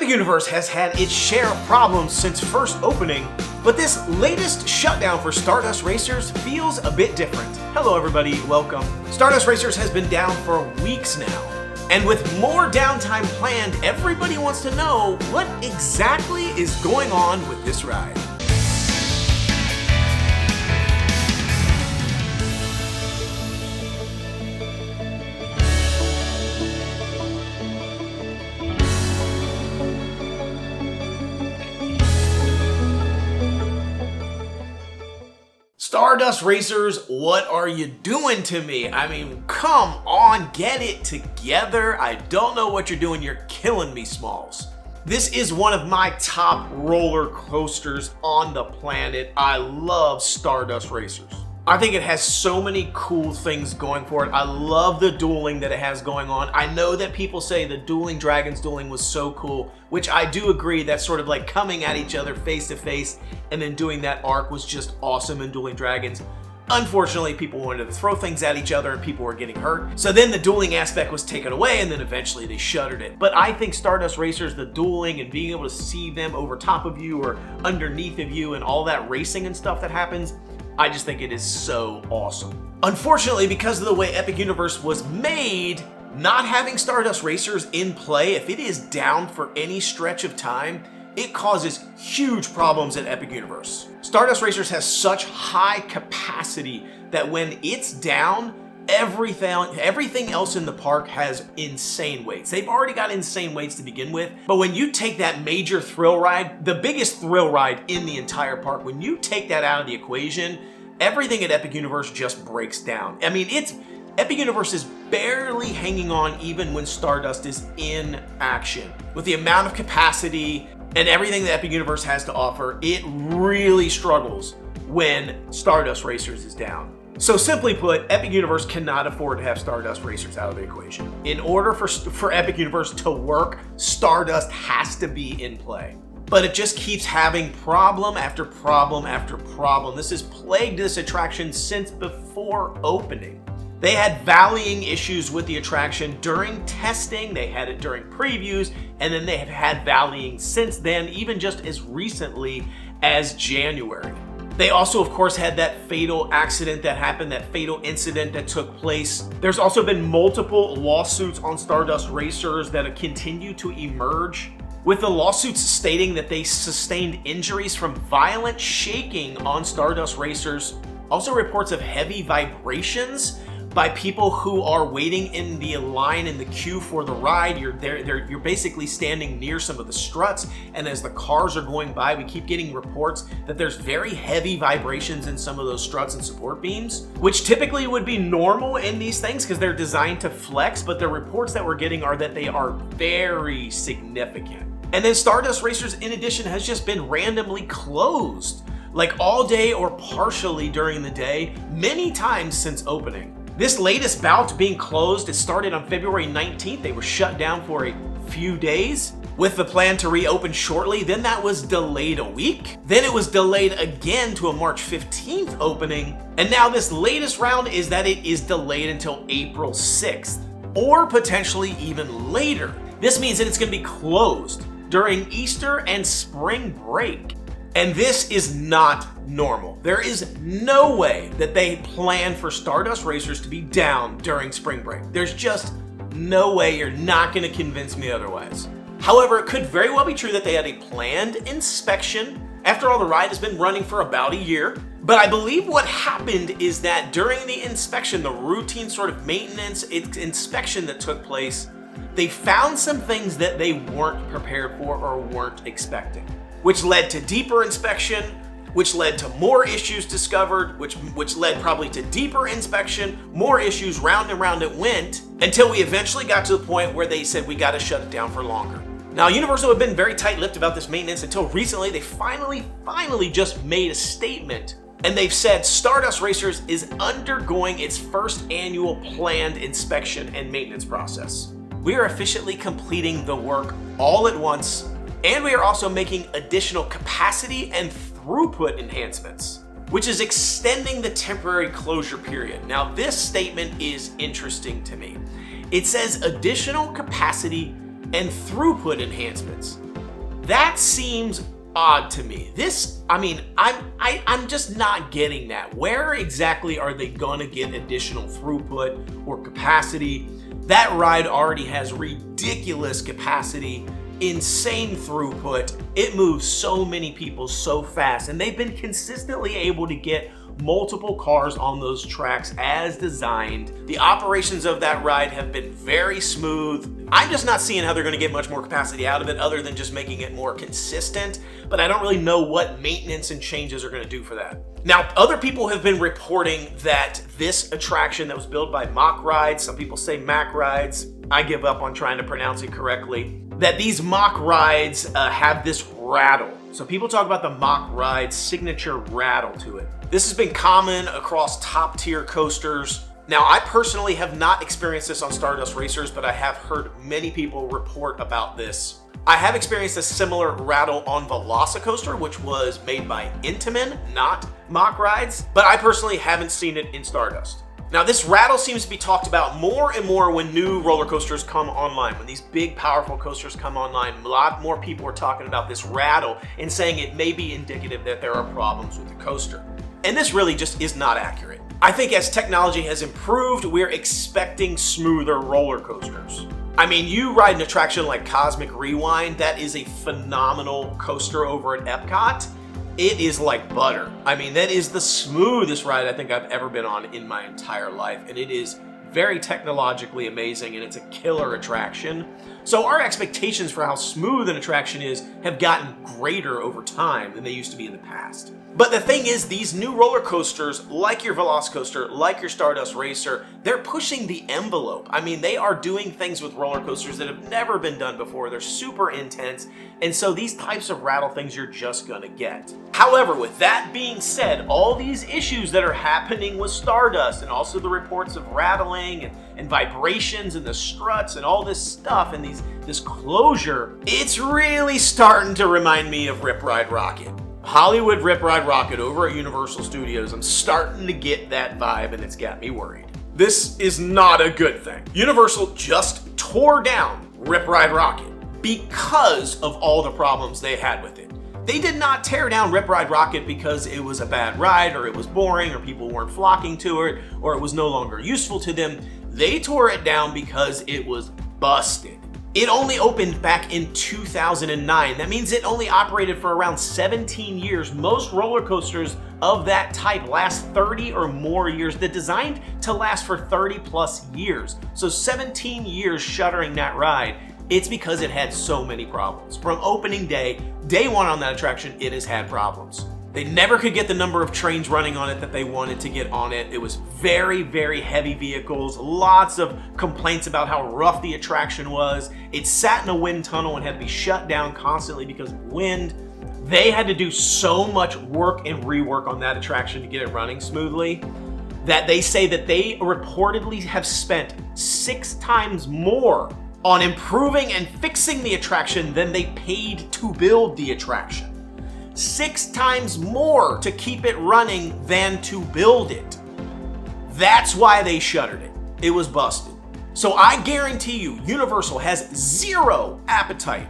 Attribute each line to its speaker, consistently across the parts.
Speaker 1: Epic Universe has had its share of problems since first opening, but this latest shutdown for Stardust Racers feels a bit different. Hello everybody, welcome. Stardust Racers has been down for weeks now, and with more downtime planned, everybody wants to know what exactly is going on with this ride. Stardust Racers, what are you doing to me? I mean, come on, get it together. I don't know what you're doing. You're killing me, Smalls. This is one of my top roller coasters on the planet. I love Stardust Racers. I think it has so many cool things going for it. I love the dueling that it has going on. I know that people say the Dueling Dragons dueling was so cool, which I do agree. That's sort of like coming at each other face to face and then doing that arc was just awesome in Dueling Dragons. Unfortunately, people wanted to throw things at each other and people were getting hurt. So then the dueling aspect was taken away and then eventually they shuttered it. But I think Stardust Racers, the dueling and being able to see them over top of you or underneath of you and all that racing and stuff that happens, I just think it is so awesome. Unfortunately, because of the way Epic Universe was made, not having Stardust Racers in play, if it is down for any stretch of time, it causes huge problems at Epic Universe. Stardust Racers has such high capacity that when it's down, everything else in the park has insane waits. They've already got insane waits to begin with, but when you take that major thrill ride, the biggest thrill ride in the entire park, when you take that out of the equation, everything at Epic Universe just breaks down. I mean, Epic Universe is barely hanging on even when Stardust is in action. With the amount of capacity and everything that Epic Universe has to offer, it really struggles when Stardust Racers is down. So simply put, Epic Universe cannot afford to have Stardust Racers out of the equation. In order for Epic Universe to work, Stardust has to be in play. But it just keeps having problem after problem after problem. This has plagued this attraction since before opening. They had varying issues with the attraction during testing, they had it during previews, and then they have had varying since then, even just as recently as January. They also, of course, had that fatal accident that happened, that fatal incident that took place. There's also been multiple lawsuits on Stardust Racers that continue to emerge, with the lawsuits stating that they sustained injuries from violent shaking on Stardust Racers. Also reports of heavy vibrations by people who are waiting in the line in the queue for the ride. You're basically standing near some of the struts, and as the cars are going by, we keep getting reports that there's very heavy vibrations in some of those struts and support beams, which typically would be normal in these things because they're designed to flex, but the reports that we're getting are that they are very significant. And then Stardust Racers, in addition, has just been randomly closed, like all day or partially during the day, many times since opening. This latest bout being closed, it started on February 19th. They were shut down for a few days with the plan to reopen shortly. Then that was delayed a week. Then it was delayed again to a March 15th opening. And now this latest round is that it is delayed until April 6th, or potentially even later. This means that it's going to be closed during Easter and spring break. And this is not normal. There is no way that they plan for Stardust Racers to be down during spring break. There's just no way. You're not going to convince me otherwise. However, it could very well be true that they had a planned inspection. After all, the ride has been running for about a year. But I believe what happened is that during the inspection, the routine sort of maintenance inspection that took place, they found some things that they weren't prepared for or weren't expecting, which led to deeper inspection, which led to more issues discovered, which led probably to deeper inspection, more issues, round and round it went, until we eventually got to the point where they said we gotta shut it down for longer. Now, Universal had been very tight-lipped about this maintenance until recently. They finally just made a statement, and they've said Stardust Racers is undergoing its first annual planned inspection and maintenance process. We are efficiently completing the work all at once, and we are also making additional capacity and throughput enhancements, which is extending the temporary closure period. Now, this statement is interesting to me. It says additional capacity and throughput enhancements. That seems odd to me. I'm just not getting that. Where exactly are they gonna get additional throughput or capacity? That ride already has ridiculous capacity, insane throughput. It moves so many people so fast, and they've been consistently able to get multiple cars on those tracks as designed. The operations of that ride have been very smooth. I'm just not seeing how they're going to get much more capacity out of it other than just making it more consistent, but I don't really know what maintenance and changes are going to do for that. Now, other people have been reporting that this attraction that was built by Mach Rides, some people say Mac Rides, I give up on trying to pronounce it correctly, that these Mach Rides have this rattle. So people talk about the Mach Ride's signature rattle to it. This has been common across top tier coasters. Now, I personally have not experienced this on Stardust Racers, but I have heard many people report about this. I have experienced a similar rattle on Velocicoaster, which was made by Intamin, not Mach Rides, but I personally haven't seen it in Stardust. Now, this rattle seems to be talked about more and more when new roller coasters come online. When these big, powerful coasters come online, a lot more people are talking about this rattle and saying it may be indicative that there are problems with the coaster. And this really just is not accurate. I think as technology has improved, we're expecting smoother roller coasters. I mean, you ride an attraction like Cosmic Rewind, that is a phenomenal coaster over at Epcot. It is like butter. I mean, that is the smoothest ride I think I've ever been on in my entire life, and it is very technologically amazing, and it's a killer attraction. So our expectations for how smooth an attraction is have gotten greater over time than they used to be in the past. But the thing is, these new roller coasters, like your Velocicoaster, like your Stardust Racer, they're pushing the envelope. I mean, they are doing things with roller coasters that have never been done before. They're super intense, and so these types of rattle things you're just gonna get. However, with that being said, all these issues that are happening with Stardust, and also the reports of rattling and vibrations and the struts and all this stuff and this closure, it's really starting to remind me of Ride Rockit. Hollywood Ride Rockit over at Universal Studios. I'm starting to get that vibe, and it's got me worried. This is not a good thing. Universal just tore down Ride Rockit because of all the problems they had with it. They did not tear down Ride Rockit because it was a bad ride, or it was boring, or people weren't flocking to it, or it was no longer useful to them. They tore it down because it was busted. It only opened back in 2009. That means it only operated for around 17 years. Most roller coasters of that type last 30 or more years. They're designed to last for 30 plus years. So 17 years shuttering that ride. It's because it had so many problems. From opening day one on that attraction, it has had problems. They never could get the number of trains running on it that they wanted to get on it. It was very, very heavy vehicles, lots of complaints about how rough the attraction was. It sat in a wind tunnel and had to be shut down constantly because of wind. They had to do so much work and rework on that attraction to get it running smoothly that they say that they reportedly have spent 6 times more on improving and fixing the attraction than they paid to build the attraction. 6 times more to keep it running than to build it. That's why they shuttered it. It was busted. So I guarantee you, Universal has zero appetite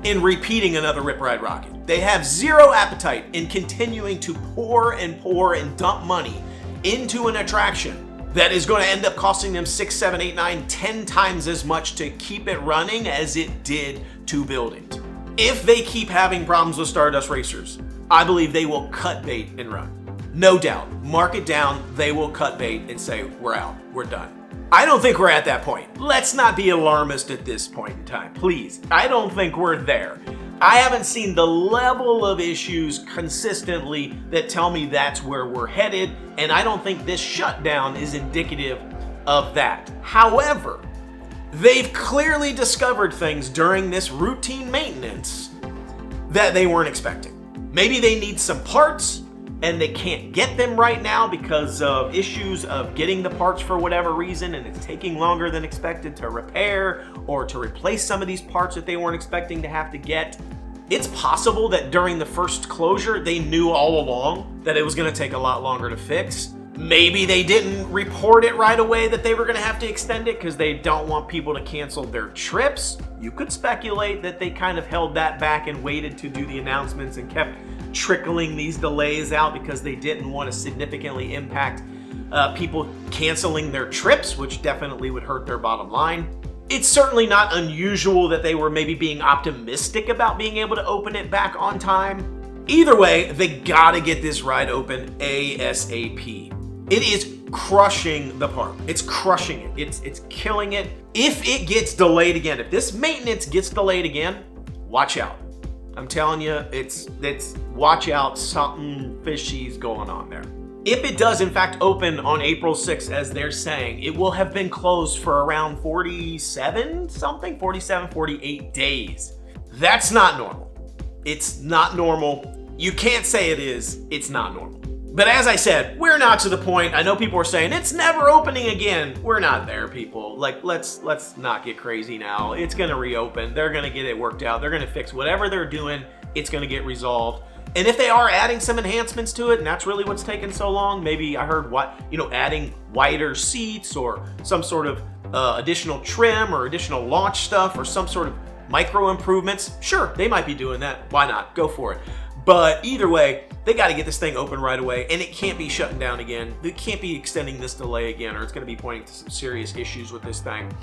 Speaker 1: in repeating another Ride Rockit. They have zero appetite in continuing to pour and dump money into an attraction that is going to end up costing them 6, 7, 8, 9, 10 times as much to keep it running as it did to build it. If they keep having problems with Stardust Racers, I believe they will cut bait and run. No doubt. Mark it down. They will cut bait and say, we're out. We're done. I don't think we're at that point. Let's not be alarmist at this point in time, please. I don't think we're there. I haven't seen the level of issues consistently that tell me that's where we're headed, and I don't think this shutdown is indicative of that. However, they've clearly discovered things during this routine maintenance that they weren't expecting. Maybe they need some parts and they can't get them right now because of issues of getting the parts for whatever reason, and it's taking longer than expected to repair or to replace some of these parts that they weren't expecting to have to get. It's possible that during the first closure, they knew all along that it was going to take a lot longer to fix. Maybe they didn't report it right away that they were going to have to extend it because they don't want people to cancel their trips. You could speculate that they kind of held that back and waited to do the announcements and kept trickling these delays out because they didn't want to significantly impact people canceling their trips, which definitely would hurt their bottom line. It's certainly not unusual that they were maybe being optimistic about being able to open it back on time. Either way, they gotta get this ride open ASAP. It is crushing the park. It's crushing it. It's killing it. If it gets delayed again, if this maintenance gets delayed again, watch out. I'm telling you, it's watch out, something fishy's going on there. If it does in fact open on April 6th, as they're saying, it will have been closed for around 47, 48 days. That's not normal. It's not normal. You can't say it is. It's not normal. But as I said, we're not to the point. I know people are saying it's never opening again. We're not there, people. Like, let's not get crazy now. It's gonna reopen. They're gonna get it worked out. They're gonna fix whatever they're doing. It's gonna get resolved. And if they are adding some enhancements to it, and that's really what's taken so long, maybe I heard adding wider seats or some sort of additional trim or additional launch stuff or some sort of micro improvements. Sure, they might be doing that. Why not? Go for it. But either way, they got to get this thing open right away, and it can't be shutting down again. They can't be extending this delay again, or it's going to be pointing to some serious issues with this thing.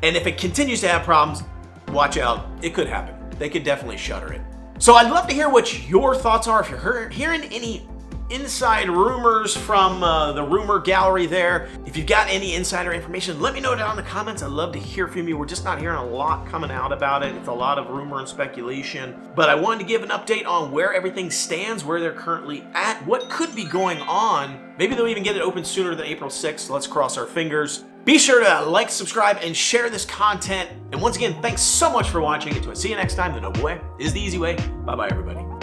Speaker 1: And if it continues to have problems, watch out. It could happen. They could definitely shutter it. So I'd love to hear what your thoughts are. If you're hearing any inside rumors from the rumor gallery there, if you've got any insider information, let me know down in the comments. I'd love to hear from you. We're just not hearing a lot coming out about it. It's a lot of rumor and speculation. But I wanted to give an update on where everything stands, where they're currently at, what could be going on. Maybe they'll even get it open sooner than April 6th. Let's cross our fingers. Be sure to like, subscribe, and share this content. And once again, thanks so much for watching. Until I see you next time, the noble way is the easy way. Bye-bye, everybody.